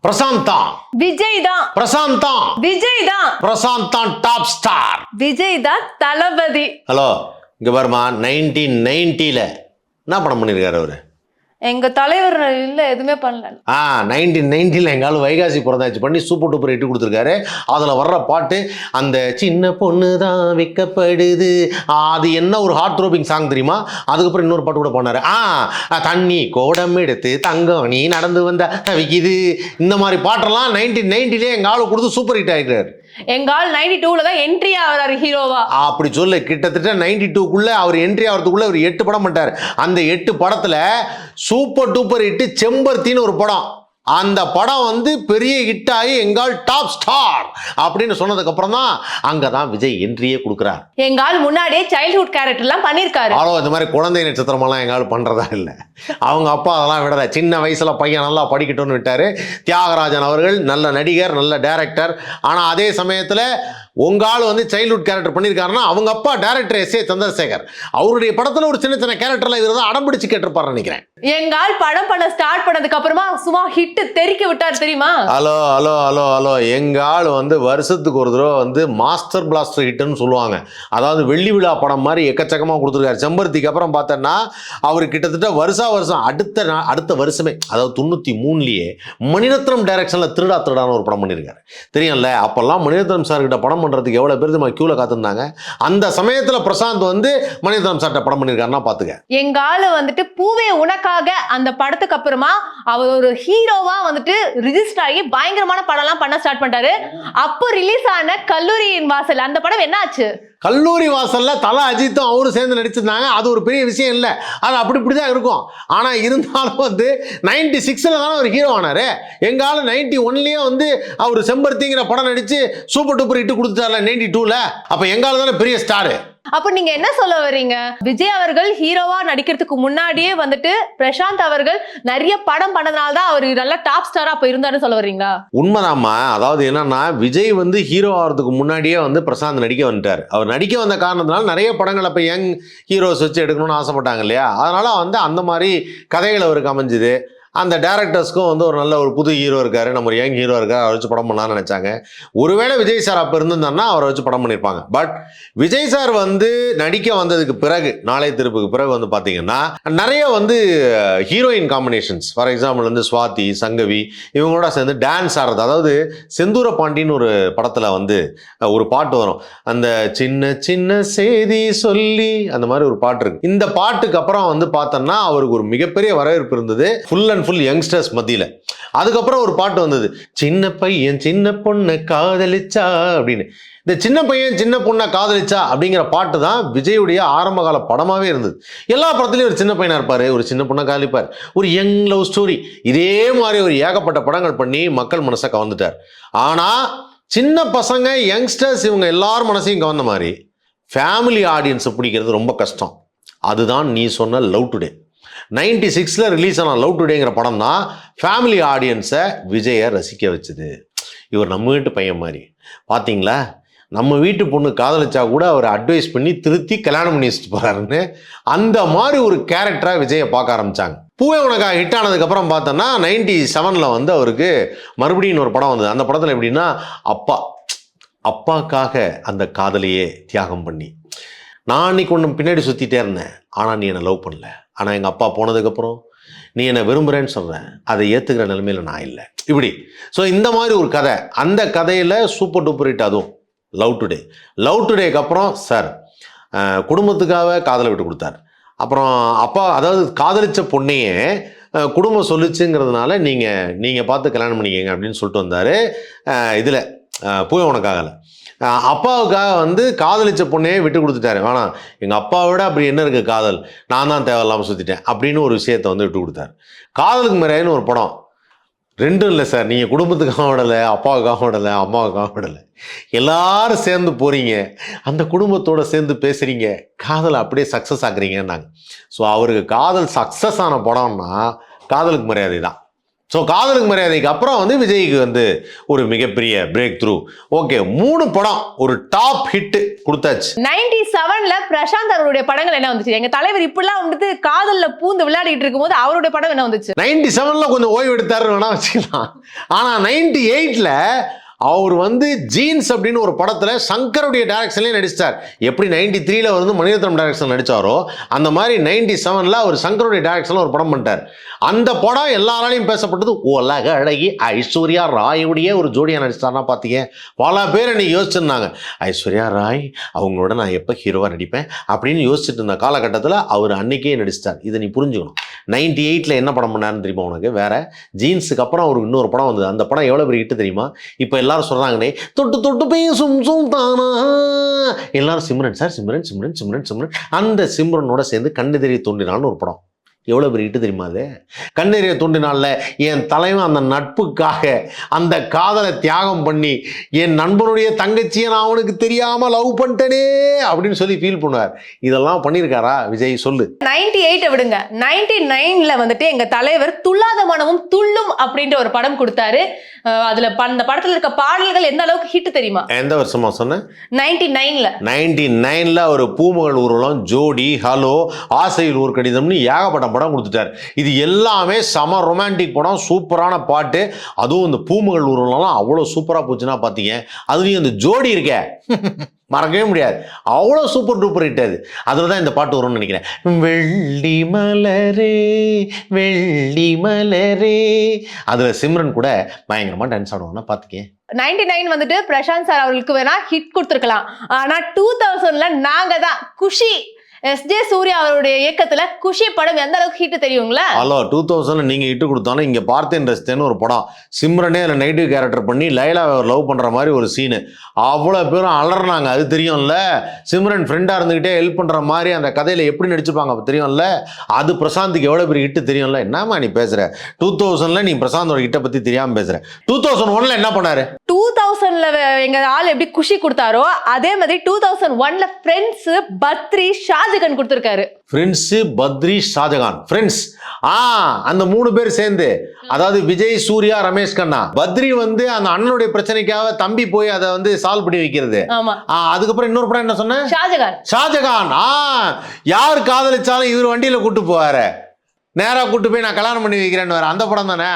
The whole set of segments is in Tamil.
பிரசாந்த் தான். விஜய் தான். பிரசாந்த் தான். விஜய் தான். பிரசாந்த் தான் டாப் ஸ்டார். விஜய் தான் தளபதி. ஹலோ, இங்க பாருமா, 1990ல என்ன படம் பண்ணிருக்காரு அவரு? எங்க தலைவர் இல்ல எதுவுமே பண்ணல. 1990ல எங்கால வைகாசி பிறந்தாச்சு பண்ணி சூப்பர் டூப்பர் ஹிட் கொடுத்துருக்காரு. அதுல வர்ற பாட்டு அந்த சின்ன பொண்ணு தான் வைக்கப்படுது, அது என்ன ஒரு ஹார்ட் த்ரோப்பிங் சாங் தெரியுமா? அதுக்கப்புறம் இன்னொரு பாட்டு கூட பண்ணாரு. தண்ணி கோடம் எடுத்து தங்கம் நீ நடந்து வந்தா தவிக்குது, இந்த மாதிரி பாட்டெல்லாம் 1990லே எங்க ஆளு கொடுத்து சூப்பர் ஹிட் ஆகிட்டாரு. எங்கால் 92ல தான் என்ட்ரி ஆகிறாரு ஹீரோவா. அப்படி சொல்ல, கிட்டத்தட்ட 92க்குள்ள அவர் என்ட்ரி ஆகிறதுக்குள்ள அவர் 8 படம் பண்ணிட்டார். அந்த 8 படத்துல சூப்பர் டூப்பர் ஹிட் செம்பருத்தின்னு ஒரு படம். அந்த படம் வந்து பெரிய ஹிட் ஆகி எங்கால் டாப் ஸ்டார் அப்படின்னு சொன்னதுக்கு அப்புறம் தான் அங்கதான் விஜய் என்ட்ரியே கொடுக்குறார். எங்கால் முன்னாடியே சைல்ட்ஹுட் கேரக்டர்லாம் பண்ணிருக்காரு. இந்த மாதிரி குழந்தை நட்சத்திரமெல்லாம் எங்கால் பண்றதா இல்லை. அவங்க அப்பா அதெல்லாம் விடல. சின்ன வயசுல பையன் நல்லா படிக்கட்டும்னு விட்டாரு. தியாகராஜன் அவர்கள் நல்ல நடிகர், நல்ல டைரக்டர். ஆனா அதே சமயத்துல உங்க ஆள் வந்து சைல்ட்ஹுட் கேரக்டர் பண்ணியிருக்காருன்னா அவங்க அப்பா டைரக்டர் எஸ் ஏ சந்திரசேகர். அவருடைய படத்துல ஒரு சின்ன சின்ன கேரக்டர்ல இவர் தான் அடம்பிடிச்சு கேட்டிருப்பாரு நினைக்கிறேன். எங்கால் படம் பண்ண ஸ்டார்ட் பண்ணதுக்கு அப்புறமா சும்மா ஹிட் தெறிக்க விட்டார் தெரியுமா? ஹலோ ஹலோ ஹலோ ஹலோ, எங்க ஆள் வந்து வருஷத்துக்கு ஒரு தடவை வந்து மாஸ்டர் பிளாஸ்டர் ஹிட்னு சொல்லுவாங்க. அதாவது வெள்ளி விழா படம் மாதிரி எக்கச்சக்கமா கொடுத்துருக்காரு. செம்பருத்திக்கு அப்புறம் பார்த்தோன்னா அவர் கிட்டத்தட்ட வருஷம் அடுத்த வருஷமே, அதாவது 93லயே மணிரத்னம் டைரக்ஷன்ல திருடான ஒரு படம் பண்ணியிருக்காரு. தெரியும்ல, அப்பெல்லாம் மணிரத்னம் சார் கிட்ட படம் பண்றதுக்கு எவ்வளவு பேர் நம்ம கியூல காத்திருந்தாங்க. அந்த சமயத்துல பிரசாந்த் வந்து மணிரத்னம் சார்ட்ட படம் பண்ணியிருக்காருன்னா பாத்துக்க. எங்க ஆளு வந்துட்டு பூவே உனக்காக அந்த படத்துக்கு அப்புறமா அவர் ஒரு ஹீரோவா வந்துட்டு ரிஜிஸ்டர் ஆகி பயங்கரமான படம்லாம் பண்ண ஸ்டார்ட் பண்ணிட்டாரு. அப்போ ரிலீஸ் ஆன கல்லூரியின் வாசல் அந்த படம் என்ன ஆச்சு? கல்லூரி வாசல்ல தல அஜித்தும் அவரும் சேர்ந்து நடிச்சிருந்தாங்க. அது ஒரு பெரிய விஷயம் இல்லை, அது இப்படிதான் இருக்கும். ஆனா இருந்தாலும் வந்து 96ல தானே ஒரு ஹீரோ ஆனாரு. எங்கால 91லயே வந்து அவர் செம்பருத்திங்கிற படம் நடிச்சு சூப்பர் டூப்பர் ஹிட் கொடுத்துட்டார்ல 92ல. அப்ப எங்கால தானே பெரிய ஸ்டாரு. அப்ப நீங்க என்ன சொல்ல வர்றீங்க? விஜய் அவர்கள் ஹீரோவா நடிக்கிறதுக்கு முன்னாடியே வந்துட்டு பிரசாந்த் அவர்கள் நிறைய படம் பண்ணதுனால தான் அவர் நல்ல டாப் ஸ்டாரா அப்ப இருந்தாருன்னு சொல்ல வர்றீங்களா? உண்மைதாம்மா. அதாவது என்னன்னா, விஜய் வந்து ஹீரோ ஆகிறதுக்கு முன்னாடியே வந்து பிரசாந்த் நடிக்க வந்துட்டார். அவர் நடிக்க வந்த காரணத்தினால நிறைய படங்கள் அப்ப யங் ஹீரோஸ் வச்சு எடுக்கணும்னு ஆசைப்பட்டாங்க இல்லையா? அதனால வந்து அந்த மாதிரி கதைகள் அவருக்கு அமைஞ்சுது. அந்த டேரக்டர்ஸ்க்கும் வந்து ஒரு நல்ல ஒரு புது ஹீரோ இருக்காரு, நம்ம ஒரு யங் ஹீரோ இருக்காரு, அவரை வச்சு படம் பண்ணலாம்னு நினைச்சாங்க. ஒருவேளை விஜய் சார் அப்ப இருந்திருந்தாருன்னா அவரை வச்சு படம் பண்ணியிருப்பாங்க. பட் விஜய் சார் வந்து நடிக்க வந்ததுக்கு பிறகு, நாளைய திருப்புக்கு பிறகு வந்து பாத்தீங்கன்னா நிறைய வந்து ஹீரோயின் காம்பினேஷன்ஸ், ஃபார் எக்ஸாம்பிள் வந்து சுவாதி, சங்கவி இவங்களோட சேர்ந்து டான்ஸ் ஆடுறது. அதாவது செந்தூர பாண்டின்னு ஒரு படத்துல வந்து ஒரு பாட்டு வரும், அந்த சின்ன சின்ன செய்தி சொல்லி, அந்த மாதிரி ஒரு பாட்டு இருக்கு. இந்த பாட்டுக்கு அப்புறம் வந்து பார்த்தோம்னா அவருக்கு ஒரு மிகப்பெரிய வரவேற்பு இருந்தது ஃபுல் அண்ட் ஃபுல் யங்ஸ்டர்ஸ் மத்தியில. அதுக்கப்புறம் ஒரு பாட்டு வந்தது, சின்ன பையன் சின்ன பொண்ணை காதலிச்சா அப்படின்னு. இந்த சின்ன பையன் சின்ன பொண்ணை காதலிச்சா அப்படிங்கிற பாட்டு தான் விஜயுடைய ஆரம்ப கால படமாவே இருந்தது. எல்லா படத்துலையும் ஒரு சின்ன பையனா இருப்பாரு, ஒரு சின்ன பொண்ணை காதலிப்பார், ஒரு யங் லவ் ஸ்டோரி, இதே மாதிரி ஒரு ஏகப்பட்ட படங்கள் பண்ணி மக்கள் மனசை கவர்ந்துட்டார். ஆனா சின்ன பசங்க, யங்ஸ்டர்ஸ் இவங்க எல்லாரும் மனசையும் கவர்ந்த மாதிரி ஃபேமிலி ஆடியன்ஸை பிடிக்கிறது ரொம்ப கஷ்டம். அதுதான் நீ சொன்ன லவ் டுடே. 96ல ரிலீஸ் ஆன லவ் டுடேங்கிற படம் தான் ஃபேமிலி ஆடியன்ஸை விஜயை ரசிக்க வச்சுது. இவர் நம்ம வீட்டு பையன் மாதிரி, பார்த்தீங்களா, நம்ம வீட்டு பொண்ணு காதலிச்சா கூட அவர் அட்வைஸ் பண்ணி திருத்தி கல்யாணம் பண்ணி வச்சுட்டு போறாருன்னு அந்த மாதிரி ஒரு கேரக்டரா விஜயை பார்க்க ஆரம்பிச்சாங்க. பூவே உனக்காக ஹிட் ஆனதுக்கப்புறம் பார்த்தோன்னா 97ல் வந்து அவருக்கு மறுபடியும் ஒரு படம் வந்தது. அந்த படத்தில் எப்படின்னா, அப்பாக்காக அந்த காதலையே தியாகம் பண்ணி, நான் அன்னைக்கு ஒன்று பின்னாடி சுற்றிட்டே இருந்தேன், ஆனால் நீ என்னை லவ் பண்ணல, ஆனால் எங்கள் அப்பா போனதுக்கப்புறம் நீ என்னை விரும்புகிறேன்னு சொல்கிறேன், அதை ஏற்றுக்கிற நிலைமையில் நான் இல்லை, இப்படி. ஸோ இந்த மாதிரி ஒரு கதை. அந்த கதையில் சூப்பர் டூப்பர் ஹிட் அதுவும் லவ் டுடேக்கு அப்புறம் சார் குடும்பத்துக்காக காதலை விட்டு கொடுத்தார். அப்புறம் அப்பா, அதாவது காதலிச்ச பொண்ணையே குடும்பம் சொல்லிச்சுங்கிறதுனால நீங்கள் பார்த்து கல்யாணம் பண்ணிக்கங்க அப்படின்னு சொல்லிட்டு வந்தார். இதில் பூவே உனக்காகல அப்பாவுக்காக வந்து காதலிச்ச பொண்ணையே விட்டு கொடுத்துட்டாரு. வேணாம், எங்கள் அப்பாவை விட அப்படி என்ன இருக்குது காதல், நான் தான் தேவையில்லாமல் சுற்றிட்டேன் அப்படின்னு ஒரு விஷயத்தை வந்து விட்டு கொடுத்தாரு. காதலுக்கு மேலேன்னு ஒரு படம். ரெண்டும் இல்லை சார், நீங்கள் குடும்பத்துக்காக விடலை, அப்பாவுக்காக விடலை, அம்மாவுக்காக விடலை, எல்லாரும் சேர்ந்து போகிறீங்க, அந்த குடும்பத்தோடு சேர்ந்து பேசுகிறீங்க, காதலை அப்படியே சக்ஸஸ் ஆக்குறீங்கன்னாங்க. ஸோ அவருக்கு காதல் சக்ஸஸ் ஆன படம்னா காதலுக்கு மரியாதை தான். ஸோ காதலுக்கு மரியாதைக்கு அப்புறம் வந்து விஜய்க்கு வந்து ஒரு மிகப்பெரிய பிரேக் த்ரூ. ஓகே, 3 படம் ஒரு டாப் ஹிட் கொடுத்தாச்சு. 97ல பிரசாந்த் அவருடைய படங்கள் என்ன வந்துச்சு? எங்க தலைவர் இப்படிலாம் வந்துட்டு காதல்ல பூந்து விளையாடிட்டு இருக்கும்போது அவருடைய படம் என்ன வந்துச்சு? 97ல கொஞ்சம் ஓய்வு எடுத்தாரு வேணா வச்சுக்கலாம். ஆனா 98ல அவர் வந்து ஜீன்ஸ் அப்படின்னு ஒரு படத்துல சங்கருடைய டைரக்ஷன்லயே நடிச்சார். எப்படி 93ல வந்து மணிரத்னம் டைரக்ஷன் நடிச்சாரோ அந்த மாதிரி 97ல அவர் சங்கருடைய டைரக்ஷன்ல ஒரு படம் பண்ணிட்டார். அந்த படம் எல்லாராலையும் பேசப்பட்டது. உலக அழகி ஐஸ்வர்யா ராயுடைய ஒரு ஜோடியா நடிச்சார்னா பாத்தீங்க, பல பேர் என்னை யோசிச்சிருந்தாங்க, ஐஸ்வர்யா ராய் அவங்களோட நான் எப்போ ஹீரோவா நடிப்பேன் அப்படின்னு யோசிச்சுட்டு இருந்த காலகட்டத்தில் அவர் அன்னைக்கே நடிச்சிட்டார். இதை நீ புரிஞ்சுக்கணும். 98ல என்ன படம் பண்ணாருன்னு தெரியுமா உனக்கு? வேற ஜீன்ஸுக்கு அப்புறம் அவருக்கு இன்னொரு படம் வந்தது. அந்த படம் எவ்வளோ பெரிய ஹிட் தெரியுமா? இப்போ எல்லாரும் சொல்றாங்கன்னே தொட்டு தொட்டு பேசும் சுல்தானா, எல்லாரும் சிம்ரன் சார், சிம்ரன் சிம்ரன் சிம்ரன் சிம்ரன். அந்த சிம்ரனோட சேர்ந்து கண்ணு தெரிய தோன்றினான்னு ஒரு படம் எவ்வளோ பெரிய ஹிட் தெரியுமா? அது கண்ணெறிய தோன்றினால என் தலைவன் அந்த நட்புக்காக அந்த காதலை தியாகம் பண்ணி என் நண்பனுடைய தங்கச்சியை நான் அவனுக்கு தெரியாம லவ் பண்ணிட்டேனே அப்படின்னு சொல்லி ஃபீல் பண்ணுவார். இதெல்லாம் பண்ணியிருக்காரா விஜய்? சொல்லு. 98 விடுங்க, 99ல வந்துட்டு எங்க தலைவர் துள்ளாத மனமும் துள்ளும் அப்படின்ற ஒரு படம் கொடுத்தாரு. அதுல அந்த படத்துல இருக்க பாடல்கள் எந்த அளவுக்கு ஹிட் தெரியுமா? எந்த வருஷமா சொன்ன? 99ல ஒரு பூமகள் ஊர்வலம், ஜோடி, ஹலோ, ஆசையில் ஒரு கடிதம்னு ஏகப்பட்ட படம் கொடுத்துட்டார். இது எல்லாமே சம ரொமான்டிக் படம், சூப்பரான பாட்டு. அதுவும் இந்த பூமகள் ஊர்வலம் அவ்வளோ சூப்பரா போச்சுன்னா பாத்தீங்க. அதுலயும் இந்த ஜோடி இருக்க மறக்கவே முடியாது, அவ்வளோ சூப்பர் டூப்பர் ஹிட் அது. அதில் தான் இந்த பாட்டு வரும்னு நினைக்கிறேன். வெள்ளி மலரே வெள்ளி மலரே, அதில் சிம்ரன் கூட பயங்கரமாக டான்ஸ் ஆடுவாங்கன்னா பார்த்துக்கேன். 99 வந்துட்டு பிரசாந்த் சார் அவர்களுக்கு வேணா ஹிட் கொடுத்துருக்கலாம். ஆனா 2000ல நாங்க தான் குஷி, எஸ்ஜே சூர்யா அவருடைய இயக்கத்துல குஷி படம் எந்த அளவுக்கு ஹிட் தெரியுங்களா? ஹலோ, 2000ல நீங்க ஹிட் கொடுத்தாலும் இங்க பார்த்தேன் ரசித்தேன்னு ஒரு படம், சிம்ரனே அதில் நெகட்டிவ் கேரக்டர் பண்ணி லைலாவை லவ் பண்ற மாதிரி ஒரு சீனு, அவ்வளோ பேரும் அலறாங்க. அது தெரியும்ல, சிம்ரன் ஃப்ரெண்டா இருந்துகிட்டே ஹெல்ப் பண்ற மாதிரி அந்த கதையில எப்படி நடிச்சுப்பாங்க தெரியும்ல. அது பிரசாந்துக்கு எவ்வளவு பெரிய ஹிட் தெரியும்ல. என்னமா நீ பேசுற? 2000ல நீ பிரசாந்தோட ஹிட்டை பத்தி தெரியாம பேசுற. 2001ல என்ன பண்ணாரு? 2000ல எங்க ஆள் எப்படி குஷி கொடுத்தாரோ அதே மாதிரி 2001ல ஃப்ரெண்ட்ஸ், பத்ரி, ஷாஜகான் கொடுத்திருக்காரு. ஃப்ரெண்ட்ஸ், பத்ரி, ஷாஜகான். ஃப்ரெண்ட்ஸ் அந்த 3 பேர் சேர்ந்து, அதாவது விஜய், சூர்யா, ரமேஷ் கண்ணா. பத்ரி வந்து அந்த அண்ணனுடைய பிரச்சனைக்காக தம்பி போய் அதை வந்து சால்வ் பண்ணி வைக்கிறது. அதுக்கப்புறம் இன்னொரு படம் என்ன சொன்ன? ஷாஜகான். யார் காதலிச்சாலும் இவர் வண்டியில கூட்டு போவாரு, நேராக கூட்டு போய் நான் கல்யாணம் பண்ணி வைக்கிறேன்னு வேறு. அந்த படம் தானே?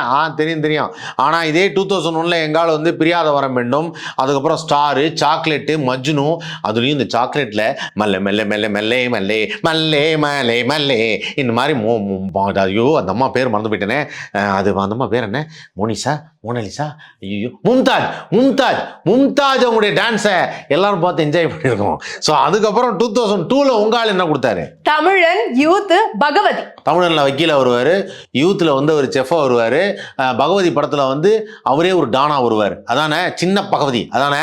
தெரியும். ஆனால் இதே 2001ல் எங்கால வந்து பிரியாத வரம் வேண்டும், அதுக்கப்புறம் ஸ்டாரு, சாக்லேட்டு, மஜ்னு. அதுலேயும் இந்த சாக்லேட்டில் மல்லே மெல்லே மெல்லே மெல்லே மெல்லே மல்லே மல்லே மல்லே இந்த மாதிரி ஐயோ அந்த அம்மா பேர் மறந்து போயிட்டேனே. அது அந்த அம்மா பேர் என்ன? மோனிஷா, மோனலிசா, ஐயோ மும்தாஜ். மும்தாஜ் அவங்களுடைய டான்ஸை எல்லாரும் பார்த்து என்ஜாய் பண்ணியிருக்கோம். ஸோ அதுக்கப்புறம் 2002ல் உங்கால் என்ன கொடுத்தாரு? தமிழன், யூத், பகவதி. தமிழன்ல வக்கீல வருவாரு, யூத்ல வந்து ஒரு செஃபா வருவாரு, பகவதி படத்துல வந்து அவரே ஒரு டானா வருவார். அதானே சின்ன பகவதி? அதானே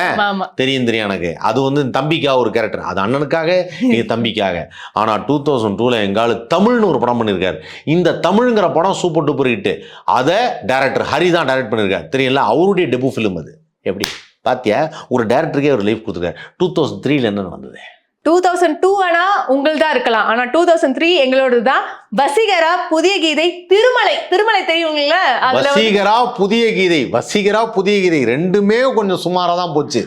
தெரியும் எனக்கு. அது வந்து தம்பிக்காக ஒரு கேரக்டர், அது அண்ணனுக்காக, இது தம்பிக்காக. ஆனா 2002ல எங்கால தமிழ்னு ஒரு படம் பண்ணியிருக்காரு. இந்த தமிழ்ங்கிற படம் சூப்பர் டூப்பர் ஹிட். அதை டைரக்டர் ஹரி தான் டைரக்ட் பண்ணியிருக்காரு. தெரியல, அவருடைய டெபு ஃபிலிம் அது. எப்படி பாத்தியா? ஒரு டைரக்டருக்கே ஒரு லைஃப் கொடுத்துருக்காரு. 2003ல என்ன நடந்தது? 2002 ஆனா உங்கள்தான் இருக்கலாம், ஆனா 2003 எங்களோட தான். வசீகரா, புதிய கீதை, திருமலை தெரியுங்களா? வசீகரா, புதிய கீதை ரெண்டுமே கொஞ்சம் சுமாரா தான் போச்சு.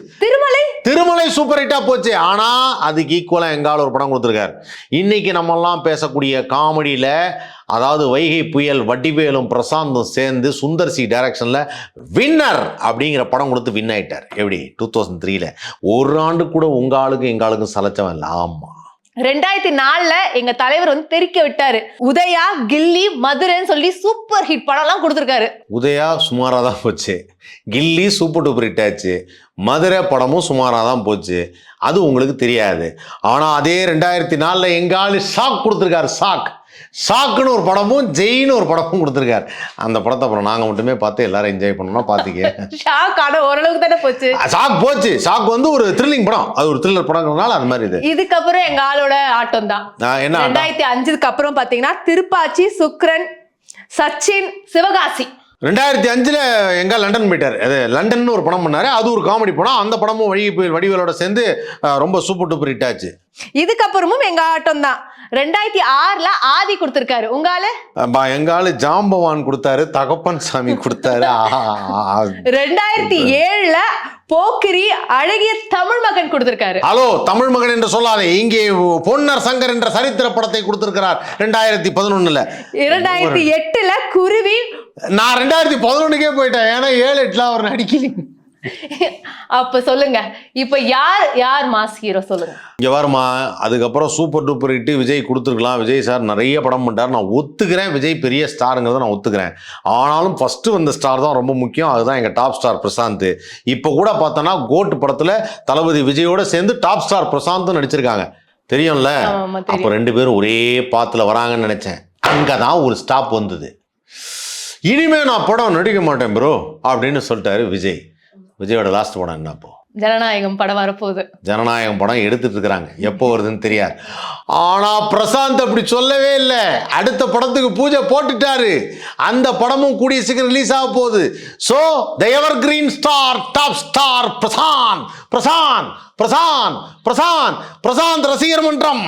திருமலை சூப்பர் ஹிட்டா போச்சு. ஆனா அதுக்கு ஈக்குவலா எங்கால ஒரு படம் கொடுத்துருக்காரு. இன்னைக்கு நம்ம எல்லாம் பேசக்கூடிய காமெடியில, அதாவது வைகை புயல், வடிவேலும் பிரசாந்தும் சேர்ந்து சுந்தர் சி டைரக்ஷன்ல வின்னர் அப்படிங்கிற படம் கொடுத்து வின் ஆயிட்டார். எப்படி? 2003ல. ஒரு ஆண்டு கூட உங்க ஆளுக்கும் எங்க ஆளுக்கும் சலைச்சவன் இல்லை. ஆமா, 2004ல எங்க தலைவர் வந்து தெரிக்க விட்டாரு. உதயா, கில்லி, மதுரைன்னு சொல்லி சூப்பர் ஹிட் படம் எல்லாம் கொடுத்திருக்காரு. உதயா சுமாரா தான் போச்சு, கில்லி சூப்பர் டூப்பர் ஹிட் ஆச்சு, மதுரை படமும் சுமாரா தான் போச்சு. அது உங்களுக்கு தெரியாது. ஆனா அதே 2004ல எங்க ஆளு ஷாக் கொடுத்திருக்காரு. ஷாக்குன்னு ஒரு படமும், ஜெயின்னு ஒரு படமும் கொடுத்துருக்காரு. அந்த படத்தை அப்புறம் நாங்கள் மட்டுமே பார்த்து எல்லாரும் என்ஜாய் பண்ணோம்னா பார்த்துக்க. ஷாக் ஆனால் ஓரளவுக்கு தானே போச்சு. ஷாக் வந்து ஒரு த்ரில்லிங் படம், அது ஒரு த்ரில்லர் படங்கிறதுனால அது மாதிரி. இதுக்கப்புறம் எங்க ஆளோட ஆட்டம் தான். என்ன 2005க்கு அப்புறம் பார்த்தீங்கன்னா திருப்பாச்சி, சுக்ரன், சச்சின், சிவகாசி. 2005 எங்க லண்டன் போயிட்டார். அது லண்டன் ஒரு படம் பண்ணாரு, அது ஒரு காமெடி படம். அந்த படமும் வடிவேலோட சேர்ந்து ரொம்ப சூப்பர் டூப்பர் ஹிட் ஆச்சு. இதுக்கப்புறமும் எங்க ஆட்டம் தான். 2006ல ஆதி கொடுத்திருக்காரு. உங்கால எங்காலு ஜாம்பவான் கொடுத்தாரு, தகப்பன் சாமி கொடுத்தாரு. 2007ல போக்கிரி அழகிய தமிழ் மகன் கொடுத்திருக்காரு. ஹலோ, தமிழ் மகன் என்று சொல்லாதே, இங்கே பொன்னர் சங்கர் என்ற சரித்திர படத்தை கொடுத்திருக்கிறார் 2011ல. 2008ல குருவி. நான் 2011க்கே போயிட்டேன், ஏன்னா 7-8ல அவர் நடிக்கல. அப்ப சொல்லுங்க, இப்ப யார் மாஸ் ஹீரோ சொல்லுங்க. இங்க வருமா, அதுக்கப்புறம் சூப்பர் டூப்பர் ஹிட் விஜய் கொடுத்துருக்கலாம். விஜய் சார் நிறைய படம் பண்ணிட்டார், நான் ஒத்துக்கிறேன். விஜய் பெரிய ஸ்டாருங்கிறத நான் ஒத்துக்கிறேன். ஆனாலும் ஃபர்ஸ்ட் வந்த ஸ்டார் தான் ரொம்ப முக்கியம். அதுதான் எங்க டாப் ஸ்டார் பிரசாந்த். இப்போ கூட பார்த்தோன்னா கோட் படத்துல தளபதி விஜயோட சேர்ந்து டாப் ஸ்டார் பிரசாந்த் நடிச்சிருக்காங்க, தெரியும்ல. அப்போ 2 பேரும் ஒரே பாத்துல வராங்கன்னு நினைச்சேன். அங்கதான் ஒரு ஸ்டாப் வந்தது. இனிமே நான் படம் நடிக்க மாட்டேன் ப்ரோ அப்படின்னு சொல்லிட்டாரு விஜய். விஜயோட லாஸ்ட் படம் என்ன? அப்போ ஜனநாயகம் படம் வரப்போகுது. ஜனநாயகம் படம் எடுத்துட்டு இருக்கிறாங்க, எப்போ வருதுன்னு தெரியாது. ஆனா பிரசாந்த் அப்படி சொல்லவே இல்லை. அடுத்த படத்துக்கு பூஜை போட்டுட்டாரு. அந்த படமும் கூடிய சீக்கிரம் ரிலீஸ் ஆக போகுது. So the evergreen star, top star Prashanth. Prashanth Prashanth Prashanth Prashanth ரசிகர் மன்றம்.